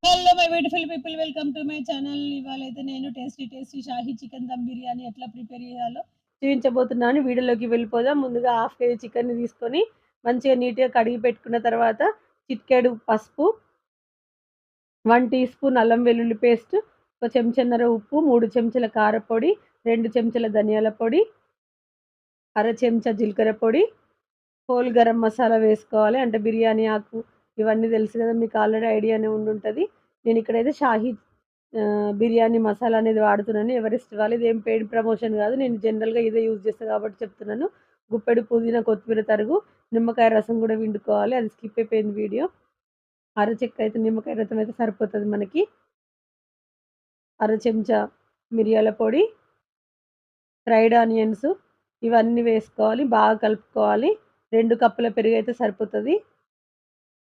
Hello my beautiful people, welcome to my channel. ఇవాళైతే నేను tasty shahi chicken dum biryani ఎట్లా prepare చేయాలో చూపించబోతున్నాను. వీడియోలోకి వెళ్ళిపోదాం. ముందుగా హాఫ్ కేజీ చికెన్ని తీసుకొని మంచిగా నీట్గా కడిగి పెట్టుకున్న తర్వాత చిటికెడు పసుపు, 1 టీ స్పూన్ అల్లం వెల్లుల్లి పేస్ట్, ఒక చెంచాన్నర ఉప్పు, 3 చెంచాల కారపొడి, 2 చెంచాల ధనియాల పొడి, అర చెంచా జీలకర్ర పొడి, హోల్ గరం మసాలా వేసుకోవాలి. అంటే బిర్యానీ ఆకు ఇవన్నీ తెలుసు కదా, మీకు ఆల్రెడీ ఐడియానే ఉండుంటది. నేను ఇక్కడైతే షాహీ బిర్యానీ మసాలా అనేది వాడుతున్నాను. ఎవరెస్ట్ వాళ్ళు, ఇదేం పెయిడ్ ప్రమోషన్ కాదు. నేను జనరల్‌గా ఇదే యూజ్ చేస్తా కాబట్టి చెప్తున్నాను. గుప్పెడు పుదీనా, కొత్తిమీర తరుగు, నిమ్మకాయ రసం కూడా పిండుకోవాలి. అది స్కిప్ అయిపోయింది వీడియో. అరచెక్క అయితే నిమ్మకాయ రసం అయితే సరిపోతది మనకి. అర చెంచా మిరియాల పొడి, ఫ్రైడ్ ఆనియన్స్ ఇవన్నీ వేసుకోవాలి. బాగా కలుపుకోవాలి. 2 కప్పుల పెరుగైతే సరిపోతది.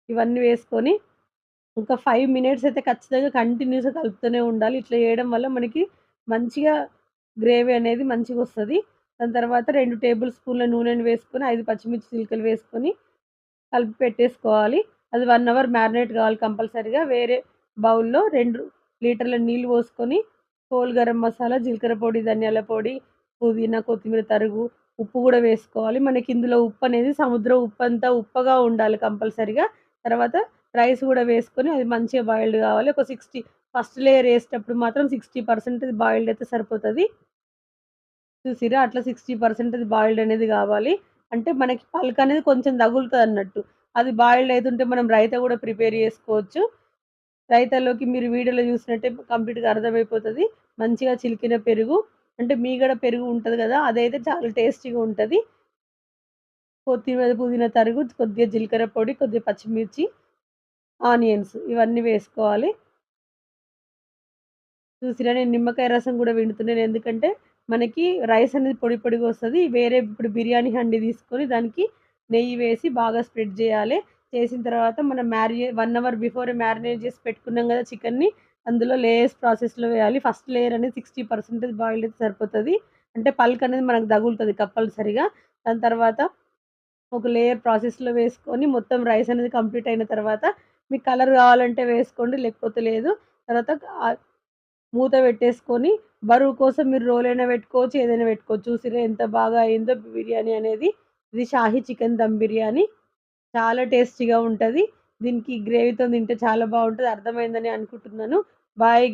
ఇవన్నీ వేసుకొని ఇంకా 5 మినిట్స్ అయితే ఖచ్చితంగా కంటిన్యూస్‌గా కలుపుతూనే ఉండాలి. ఇట్లా చేయడం వల్ల మనకి మంచిగా గ్రేవీ అనేది మంచిగొస్తది. దాని తర్వాత 2 టేబుల్ స్పూన్ల నూనెను వేసుకొని, 5 పచ్చిమిర్చి చిలుకలు వేసుకొని కలిపి పెట్టేసుకోవాలి. అది 1 అవర్ మ్యారినేట్ కావాలి కంపల్సరీగా. వేరే బౌల్‌లో 2 లీటర్ల నీళ్లు పోసుకొని, హోల్ గరం మసాలా, జీలకర్ర పొడి, ధనియాల పొడి, పుదీనా, కొత్తిమీర తరుగు, ఉప్పు గూడా వేసుకోవాలి. మనకి ఇందులో ఉప్పనేది సముద్రం ఉప్పంతా ఉప్పగా ఉండాలి కంపల్సరీగా. తర్వాత రైస్ గూడా వేసుకొని అది మంచిగా బాయిల్డ్ కావాలి. ఒక 60 ఫస్ట్ లేయర్ ఏసేటప్పుడు మాత్రం 60% బాయిల్డ్ అయితే సరిపోతది. చూసిర్రా? అట్లా 60% అది బాయిల్డ్ అనేది గావాలి. అంటే మనకి పలకనేది కొంచెం తగులుతదన్నట్టు. అది బాయిల్డ్ అయితుంటే మనం రైతా గూడా ప్రిపేర్ జేసుకోవచ్చు. రైతాలోకి మీరు వీడియోలో జూసినట్టే కంప్లీట్‌గా అర్థమైపోతది. మంచిగా చిలికిన పెరుగు, అంటే మీగడ పెరుగు ఉంటది గదా, అదైతే చాలా టేస్టీగా ఉంటది. కొత్తిమీర, పుదీనా తరుగు, కొద్దిగా జీలకర్ర పొడి, కొద్దిగా పచ్చిమిర్చి, ఆనియన్స్ ఇవన్నీ వేసుకోవాలి. చూసిర్రా? నేను నిమ్మకాయ రసం గూడా పిండుతున్నాను. ఎందుకంటే, మనకి రైస్ అనేది పొడి పొడిగా వస్తది. వేరే ఇప్పుడు బిర్యానీ హండీ తీసుకొని దానికి నెయ్యి వేసి బాగా స్ప్రెడ్ జేయాలె. చేసిన తర్వాత మనం 1 అవర్ బిఫోరే మ్యారినేట్ చేసి పెట్టుకున్నాం గదా చికెన్‌ని, అందులో లేయర్స్ ప్రాసెస్‌లో వేయాలి. ఫస్ట్ లేయర్ అనేది 60% బాయిల్డ్ అయితే సరిపోతది. అంటే పల్క్ అనేది మనకు తగులుతది కంపల్సరీగా. దాని తర్వాత ఒక లేయర్ ప్రాసెస్‌లో వేసుకొని మొత్తం రైస్ అనేది కంప్లీట్ అయిన తర్వాత, మీకు కలర్ కావాలంటే వేసుకోండి, లేకపోతే లేదు. తర్వాత మూత పెట్టేసుకొని, బరువు కోసం మీరు రోలైనా పెట్టుకోవచ్చు, ఏదైనా పెట్టుకోవచ్చు. చూసిర్రా ఎంత బాగా అయిందో బిర్యానీ అనేది. ఇది షాహీ చికెన్ దమ్ బిర్యానీ. చాలా టేస్టీగా ఉంటది. దీనికి గ్రేవీతోని తింటే చాలా బావుంటది. అర్థమైందని అనుకుంటున్నాను. బాయ్